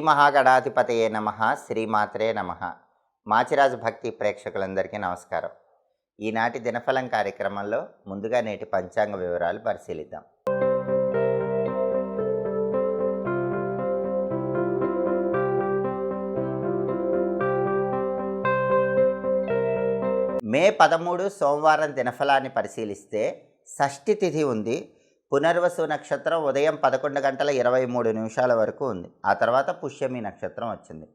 మహాగణాధిపతయే నమ. శ్రీమాత్రే నమ. మాచిరాజు భక్తి ప్రేక్షకులందరికీ నమస్కారం. ఈనాటి దినఫలం కార్యక్రమంలో ముందుగా నేటి పంచాంగ వివరాలు పరిశీలిద్దాం. మే 13 సోమవారం దినఫలాన్ని పరిశీలిస్తే షష్ఠి తిథి ఉంది. పునర్వసు నక్షత్రం ఉదయం 11:23 వరకు ఉంది. ఆ తర్వాత పుష్యమి నక్షత్రం వచ్చింది.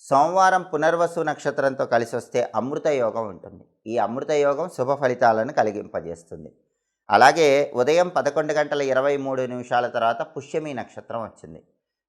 సోమవారం పునర్వసు నక్షత్రంతో కలిసి వస్తే అమృత యోగం ఉంటుంది. ఈ అమృత యోగం శుభ ఫలితాలను కలిగింపజేస్తుంది. అలాగే ఉదయం 11:23 తర్వాత పుష్యమి నక్షత్రం వచ్చింది.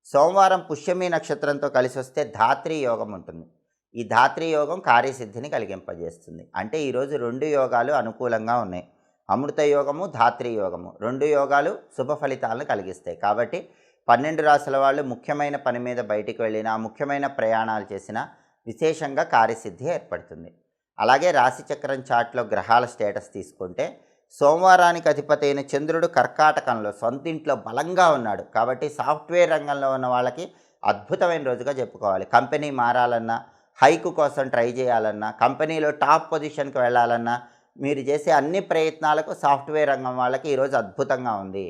సోమవారం పుష్యమి నక్షత్రంతో కలిసి వస్తే ధాత్రి యోగం ఉంటుంది. ఈ ధాత్రి యోగం కార్యసిద్ధిని కలిగింపజేస్తుంది. అంటే ఈరోజు రెండు యోగాలు అనుకూలంగా ఉన్నాయి. అమృత యోగము, ధాత్రి యోగము, రెండు యోగాలు శుభ ఫలితాలను కలిగిస్తాయి. కాబట్టి 12 రాశుల వాళ్ళు ముఖ్యమైన పని మీద బయటికి వెళ్ళినా, ముఖ్యమైన ప్రయాణాలు చేసినా విశేషంగా కార్యసిద్ధి ఏర్పడుతుంది. అలాగే రాశిచక్రం చార్ట్లో గ్రహాల స్టేటస్ తీసుకుంటే సోమవారానికి అధిపతి అయిన చంద్రుడు కర్కాటకంలో సొంతింట్లో బలంగా ఉన్నాడు. కాబట్టి సాఫ్ట్వేర్ రంగంలో ఉన్న వాళ్ళకి అద్భుతమైన రోజుగా చెప్పుకోవాలి. కంపెనీ మారాలన్నా, హైక్ కోసం ట్రై చేయాలన్నా, కంపెనీలో టాప్ పొజిషన్కి వెళ్ళాలన్నా మీరు చేసే అన్ని ప్రయత్నాలకు సాఫ్ట్వేర్ రంగం వాళ్ళకి ఈరోజు అద్భుతంగా ఉంది.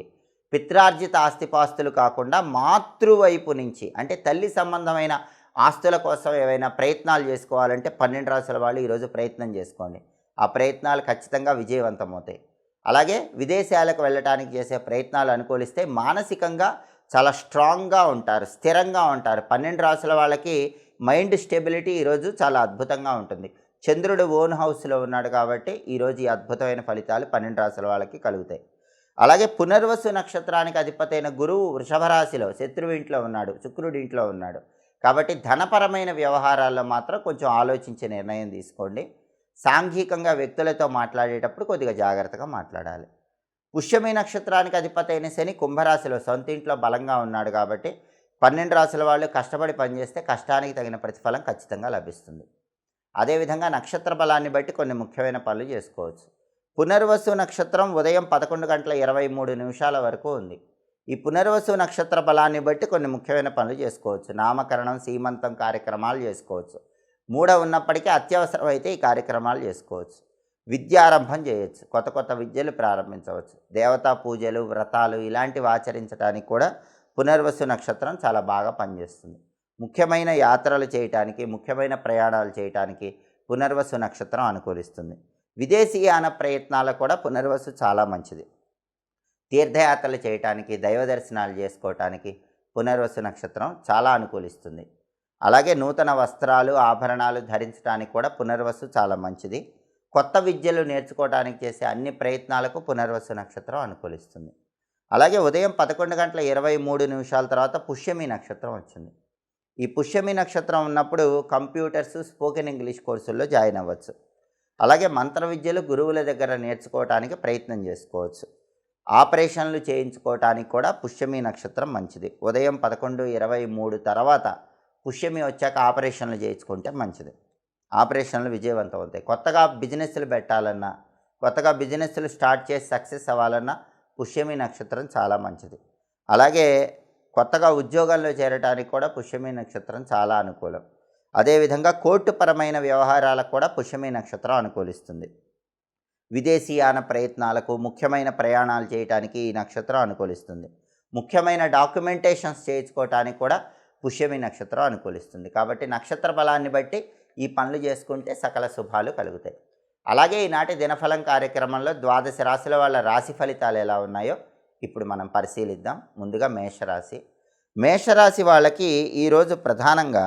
పిత్రార్జిత ఆస్తిపాస్తులు కాకుండా మాతృవైపు నుంచి అంటే తల్లి సంబంధమైన ఆస్తుల కోసం ఏవైనా ప్రయత్నాలు చేసుకోవాలంటే 12 రాశుల వాళ్ళు ఈరోజు ప్రయత్నం చేసుకోండి. ఆ ప్రయత్నాలు ఖచ్చితంగా విజయవంతమవుతాయి. అలాగే విదేశాలకు వెళ్ళటానికి చేసే ప్రయత్నాలు అనుకూలిస్తే మానసికంగా చాలా స్ట్రాంగ్గా ఉంటారు, స్థిరంగా ఉంటారు. 12 రాశుల వాళ్ళకి మైండ్ స్టెబిలిటీ ఈరోజు చాలా అద్భుతంగా ఉంటుంది. చంద్రుడు ఓన్ హౌస్లో ఉన్నాడు కాబట్టి ఈరోజు ఈ అద్భుతమైన ఫలితాలు 12 రాశుల వాళ్ళకి కలుగుతాయి. అలాగే పునర్వసు నక్షత్రానికి అధిపతి అయిన గురువు వృషభ రాశిలో శత్రువు ఇంట్లో ఉన్నాడు, శుక్రుడి ఇంట్లో ఉన్నాడు. కాబట్టి ధనపరమైన వ్యవహారాల్లో మాత్రం కొంచెం ఆలోచించే నిర్ణయం తీసుకోండి. సాంఘికంగా వ్యక్తులతో మాట్లాడేటప్పుడు కొద్దిగా జాగ్రత్తగా మాట్లాడాలి. పుష్యమి నక్షత్రానికి అధిపతి అయిన శని కుంభరాశిలో సొంత ఇంట్లో బలంగా ఉన్నాడు కాబట్టి 12 రాశుల వాళ్ళు కష్టపడి పనిచేస్తే కష్టానికి తగిన ప్రతిఫలం ఖచ్చితంగా లభిస్తుంది. అదేవిధంగా నక్షత్ర బలాన్ని బట్టి కొన్ని ముఖ్యమైన పనులు చేసుకోవచ్చు. పునర్వసు నక్షత్రం ఉదయం 11:23 వరకు ఉంది. ఈ పునర్వసు నక్షత్ర బలాన్ని బట్టి కొన్ని ముఖ్యమైన పనులు చేసుకోవచ్చు. నామకరణం, సీమంతం కార్యక్రమాలు చేసుకోవచ్చు. మూడ ఉన్నప్పటికీ అత్యవసరం అయితే ఈ కార్యక్రమాలు చేసుకోవచ్చు. విద్యారంభం చేయొచ్చు, కొత్త కొత్త విద్యలు ప్రారంభించవచ్చు. దేవతా పూజలు, వ్రతాలు ఇలాంటివి ఆచరించడానికి కూడా పునర్వసు నక్షత్రం చాలా బాగా పనిచేస్తుంది. ముఖ్యమైన యాత్రలు చేయటానికి, ముఖ్యమైన ప్రయాణాలు చేయటానికి పునర్వసు నక్షత్రం అనుకూలిస్తుంది. విదేశీయాన ప్రయత్నాలకు కూడా పునర్వసు చాలా మంచిది. తీర్థయాత్రలు చేయటానికి, దైవ దర్శనాలు చేసుకోవటానికి పునర్వసు నక్షత్రం చాలా అనుకూలిస్తుంది. అలాగే నూతన వస్త్రాలు, ఆభరణాలు ధరించడానికి కూడా పునర్వసు చాలా మంచిది. కొత్త విద్యలు నేర్చుకోవడానికి చేసే అన్ని ప్రయత్నాలకు పునర్వసు నక్షత్రం అనుకూలిస్తుంది. అలాగే ఉదయం 11:23 తర్వాత పుష్యమి నక్షత్రం వచ్చింది. ఈ పుష్యమి నక్షత్రం ఉన్నప్పుడు కంప్యూటర్స్, స్పోకెన్ ఇంగ్లీష్ కోర్సుల్లో జాయిన్ అవ్వచ్చు. అలాగే మంత్ర విద్యలు గురువుల దగ్గర నేర్చుకోవడానికి ప్రయత్నం చేసుకోవచ్చు. ఆపరేషన్లు చేయించుకోవటానికి కూడా పుష్యమి నక్షత్రం మంచిది. ఉదయం 11:23 తర్వాత పుష్యమి వచ్చాక ఆపరేషన్లు చేయించుకుంటే మంచిది. ఆపరేషన్లు విజయవంతం అవుతాయి. కొత్తగా బిజినెస్లు పెట్టాలన్నా, కొత్తగా బిజినెస్లు స్టార్ట్ చేసి సక్సెస్ అవ్వాలన్నా పుష్యమి నక్షత్రం చాలా మంచిది. అలాగే కొత్తగా ఉద్యోగాల్లో చేరడానికి కూడా పుష్యమి నక్షత్రం చాలా అనుకూలం. అదేవిధంగా కోర్టుపరమైన వ్యవహారాలకు కూడా పుష్యమి నక్షత్రం అనుకూలిస్తుంది. విదేశీయాన ప్రయత్నాలకు, ముఖ్యమైన ప్రయాణాలు చేయడానికి ఈ నక్షత్రం అనుకూలిస్తుంది. ముఖ్యమైన డాక్యుమెంటేషన్స్ చేయించుకోవటానికి కూడా పుష్యమి నక్షత్రం అనుకూలిస్తుంది. కాబట్టి నక్షత్ర బలాన్ని బట్టి ఈ పనులు చేసుకుంటే సకల శుభాలు కలుగుతాయి. అలాగే ఈనాటి దినఫలం కార్యక్రమంలో 12 రాశుల వాళ్ళ రాశి ఫలితాలు ఎలా ఉన్నాయో ఇప్పుడు మనం పరిశీలిద్దాం. ముందుగా మేషరాశి. మేషరాశి వాళ్ళకి ఈరోజు ప్రధానంగా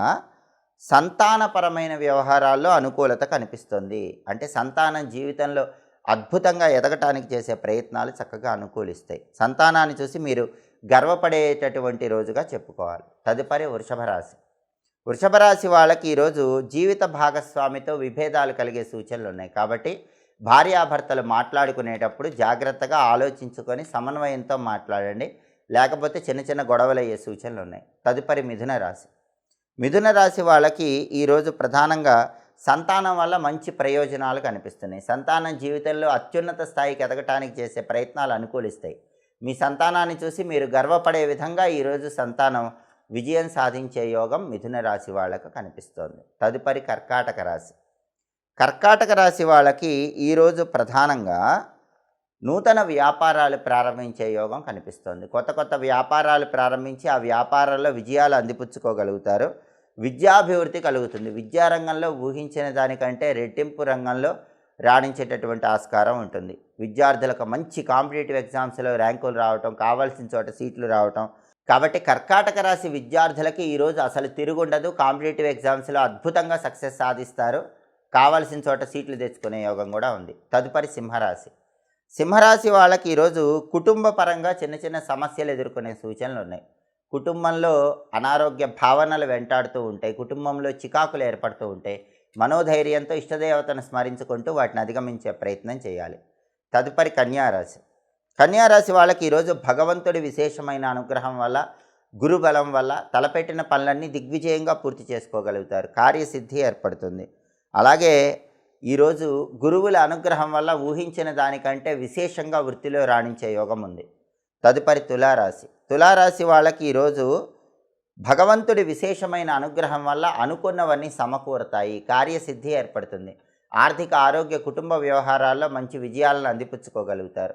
సంతానపరమైన వ్యవహారాల్లో అనుకూలత కనిపిస్తుంది. అంటే సంతానం జీవితంలో అద్భుతంగా ఎదగటానికి చేసే ప్రయత్నాలు చక్కగా అనుకూలిస్తాయి. సంతానాన్ని చూసి మీరు గర్వపడేటటువంటి రోజుగా చెప్పుకోవాలి. తదుపరి వృషభ రాశి. వృషభ రాశి వాళ్ళకి ఈరోజు జీవిత భాగస్వామితో విభేదాలు కలిగే సూచనలు ఉన్నాయి. కాబట్టి భార్యాభర్తలు మాట్లాడుకునేటప్పుడు జాగ్రత్తగా ఆలోచించుకొని సమన్వయంతో మాట్లాడండి. లేకపోతే చిన్న చిన్న గొడవలు అయ్యే సూచనలు ఉన్నాయి. తదుపరి మిథున రాశి. మిథున రాశి వాళ్ళకి ఈరోజు ప్రధానంగా సంతానం వల్ల మంచి ప్రయోజనాలు కనిపిస్తున్నాయి. సంతానం జీవితంలో అత్యున్నత స్థాయికి ఎదగటానికి చేసే ప్రయత్నాలు అనుకూలిస్తాయి. మీ సంతానాన్ని చూసి మీరు గర్వపడే విధంగా ఈరోజు సంతానం విజయం సాధించే యోగం మిథున రాశి వాళ్ళకు కనిపిస్తోంది. తదుపరి కర్కాటక రాశి. కర్కాటక రాశి వాళ్ళకి ఈరోజు ప్రధానంగా నూతన వ్యాపారాలు ప్రారంభించే యోగం కనిపిస్తోంది. కొత్త కొత్త వ్యాపారాలు ప్రారంభించి ఆ వ్యాపారాల్లో విజయాలు అందిపుచ్చుకోగలుగుతారు. విద్యాభివృద్ధి కలుగుతుంది. విద్యారంగంలో ఊహించిన దానికంటే రెట్టింపు రంగంలో రాణించేటటువంటి ఆస్కారం ఉంటుంది. విద్యార్థులకు మంచి కాంపిటేటివ్ ఎగ్జామ్స్లో ర్యాంకులు రావటం, కావాల్సిన చోట సీట్లు రావటం. కాబట్టి కర్కాటక రాశి విద్యార్థులకి ఈరోజు అసలు తిరుగుండదు. కాంపిటేటివ్ ఎగ్జామ్స్లో అద్భుతంగా సక్సెస్ సాధిస్తారు. కావాల్సిన చోట సీట్లు తెచ్చుకునే యోగం కూడా ఉంది. తదుపరి సింహరాశి. సింహరాశి వాళ్ళకి ఈరోజు కుటుంబ పరంగా చిన్న చిన్న సమస్యలు ఎదుర్కొనే సూచనలు ఉన్నాయి. కుటుంబంలో అనారోగ్య భావనలు వెంటాడుతూ ఉంటాయి. కుటుంబంలో చికాకులు ఏర్పడుతూ ఉంటాయి. మనోధైర్యంతో ఇష్టదేవతను స్మరించుకుంటూ వాటిని అధిగమించే ప్రయత్నం చేయాలి. తదుపరి కన్యారాశి. కన్యారాశి వాళ్ళకి ఈరోజు భగవంతుడి విశేషమైన అనుగ్రహం వల్ల, గురుబలం వల్ల తలపెట్టిన పనులన్నీ దిగ్విజయంగా పూర్తి చేసుకోగలుగుతారు. కార్యసిద్ధి ఏర్పడుతుంది. అలాగే ఈరోజు గురువుల అనుగ్రహం వల్ల ఊహించిన దానికంటే విశేషంగా వృత్తిలో రాణించే యోగం ఉంది. తదుపరి తులారాశి. తులారాశి వాళ్ళకి ఈరోజు భగవంతుడి విశేషమైన అనుగ్రహం వల్ల అనుకున్నవన్నీ సమకూరతాయి. కార్యసిద్ధి ఏర్పడుతుంది. ఆర్థిక, ఆరోగ్య, కుటుంబ వ్యవహారాల్లో మంచి విజయాలను అందిపుచ్చుకోగలుగుతారు.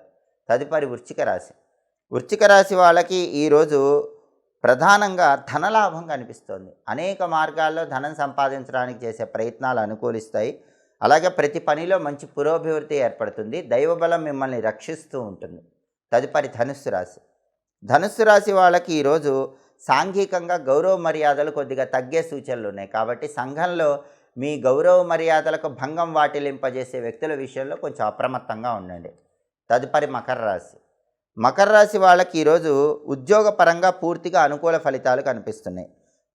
తదుపరి వృశ్చిక రాశి. వృశ్చిక రాశి వాళ్ళకి ఈరోజు ప్రధానంగా ధనలాభం కనిపిస్తోంది. అనేక మార్గాల్లో ధనం సంపాదించడానికి చేసే ప్రయత్నాలు అనుకూలిస్తాయి. అలాగే ప్రతి పనిలో మంచి పురోభివృద్ధి ఏర్పడుతుంది. దైవబలం మిమ్మల్ని రక్షిస్తూ ఉంటుంది. తదుపరి ధనుస్సు రాశి. ధనుస్సు రాశి వాళ్ళకి ఈరోజు సాంఘికంగా గౌరవ మర్యాదలు కొద్దిగా తగ్గే సూచనలు ఉన్నాయి. కాబట్టి సంఘంలో మీ గౌరవ మర్యాదలకు భంగం వాటిల్లింపజేసే వ్యక్తుల విషయంలో కొంచెం అప్రమత్తంగా ఉండండి. తదుపరి మకర రాశి. మకర రాశి వాళ్ళకి ఈరోజు ఉద్యోగపరంగా పూర్తిగా అనుకూల ఫలితాలు కనిపిస్తున్నాయి.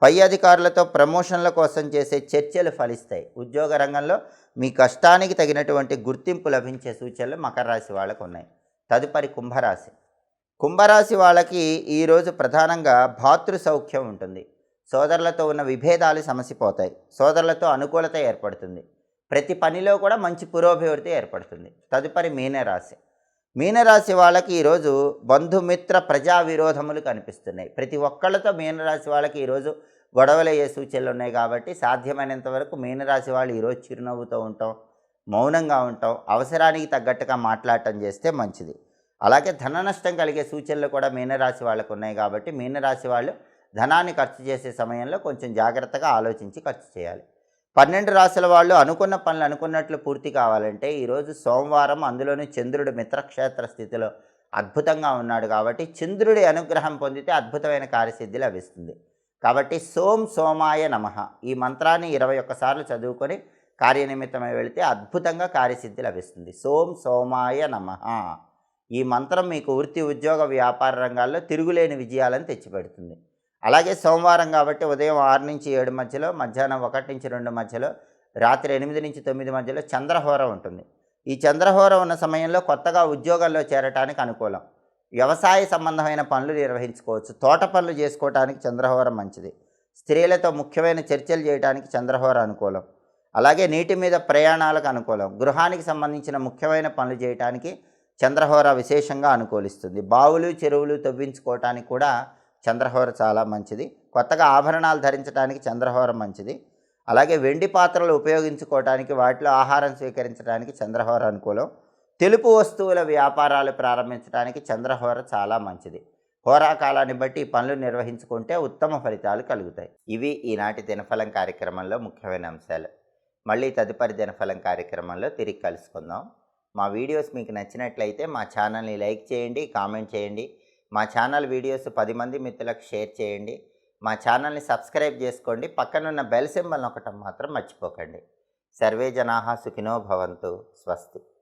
పై అధికారులతో ప్రమోషన్ల కోసం చేసే చర్చలు ఫలిస్తాయి. ఉద్యోగ రంగంలో మీ కష్టానికి తగినటువంటి గుర్తింపు లభించే సూచనలు మకర రాశి వాళ్ళకు ఉన్నాయి. తదుపరి కుంభరాశి. కుంభరాశి వాళ్ళకి ఈరోజు ప్రధానంగా భాతృ సౌఖ్యం ఉంటుంది. సోదరులతో ఉన్న విభేదాలు సమసిపోతాయి. సోదరులతో అనుకూలత ఏర్పడుతుంది. ప్రతి పనిలో కూడా మంచి పురోభివృద్ధి ఏర్పడుతుంది. తదుపరి మీనరాశి. మీనరాశి వాళ్ళకి ఈరోజు బంధుమిత్ర ప్రజా విరోధములు కనిపిస్తున్నాయి. ప్రతి ఒక్కళ్ళతో మీనరాశి వాళ్ళకి ఈరోజు గొడవలు అయ్యే సూచనలు ఉన్నాయి. కాబట్టి సాధ్యమైనంత వరకు మీనరాశి వాళ్ళు ఈరోజు చిరునవ్వుతో ఉంటాం, మౌనంగా ఉంటాం, అవసరానికి తగ్గట్టుగా మాట్లాడటం చేస్తే మంచిది. అలాగే ధన నష్టం కలిగే సూచనలు కూడా మీనరాశి వాళ్ళకు ఉన్నాయి. కాబట్టి మీనరాశి వాళ్ళు ధనాన్ని ఖర్చు చేసే సమయంలో కొంచెం జాగ్రత్తగా ఆలోచించి ఖర్చు చేయాలి. 12 రాశుల వాళ్ళు అనుకున్న పనులు అనుకున్నట్లు పూర్తి కావాలంటే ఈరోజు సోమవారం, అందులోని చంద్రుడు మిత్రక్షేత్ర స్థితిలో అద్భుతంగా ఉన్నాడు. కాబట్టి చంద్రుడి అనుగ్రహం పొందితే అద్భుతమైన కార్యసిద్ధి లభిస్తుంది. కాబట్టి సోమాయ నమః ఈ మంత్రాన్ని 21 సార్లు చదువుకొని కార్యనిమిత్తమై వెళితే అద్భుతంగా కార్యసిద్ధి లభిస్తుంది. సోమాయ నమః ఈ మంత్రం మీకు వృత్తి, ఉద్యోగ, వ్యాపార రంగాల్లో తిరుగులేని విజయాలను తెచ్చిపెడుతుంది. అలాగే సోమవారం కాబట్టి ఉదయం 6 నుంచి 7 మధ్యలో, మధ్యాహ్నం 1 నుంచి 2 మధ్యలో, రాత్రి 8 నుంచి 9 మధ్యలో చంద్రహోర ఉంటుంది. ఈ చంద్రహోర ఉన్న సమయంలో కొత్తగా ఉద్యోగాల్లో చేరటానికి అనుకూలం. వ్యవసాయ సంబంధమైన పనులు నిర్వహించుకోవచ్చు. తోట పనులు చేసుకోవడానికి చంద్రహోర మంచిది. స్త్రీలతో ముఖ్యమైన చర్చలు చేయడానికి చంద్రహోర అనుకూలం. అలాగే నీటి మీద ప్రయాణాలకు అనుకూలం. గృహానికి సంబంధించిన ముఖ్యమైన పనులు చేయడానికి చంద్రహోర విశేషంగా అనుకూలిస్తుంది. బావులు, చెరువులు తవ్వించుకోవటానికి కూడా చంద్రహోర చాలా మంచిది. కొత్తగా ఆభరణాలు ధరించడానికి చంద్రహోర మంచిది. అలాగే వెండి పాత్రలు ఉపయోగించుకోవడానికి, వాటిలో ఆహారం స్వీకరించడానికి చంద్రహోర అనుకూలం. తెలుపు వస్తువుల వ్యాపారాలు ప్రారంభించడానికి చంద్రహోర చాలా మంచిది. హోరాకాలాన్ని బట్టి ఈ పనులు నిర్వహించుకుంటే ఉత్తమ ఫలితాలు కలుగుతాయి. ఇవి ఈనాటి దినఫలం కార్యక్రమంలో ముఖ్యమైన అంశాలు. మళ్ళీ తదుపరి దినఫలం కార్యక్రమంలో తిరిగి కలుసుకుందాం. మా వీడియోస్ మీకు నచ్చినట్లయితే మా ఛానల్ని లైక్ చేయండి, కామెంట్ చేయండి. మా ఛానల్ వీడియోస్ 10 మంది మిత్రులకు షేర్ చేయండి. మా ఛానల్ని సబ్స్క్రైబ్ చేసుకోండి. పక్కనున్న బెల్ సింబల్ నొక్కటం మాత్రం మర్చిపోకండి. సర్వే జనాః సుఖినో భవంతు. స్వస్తి.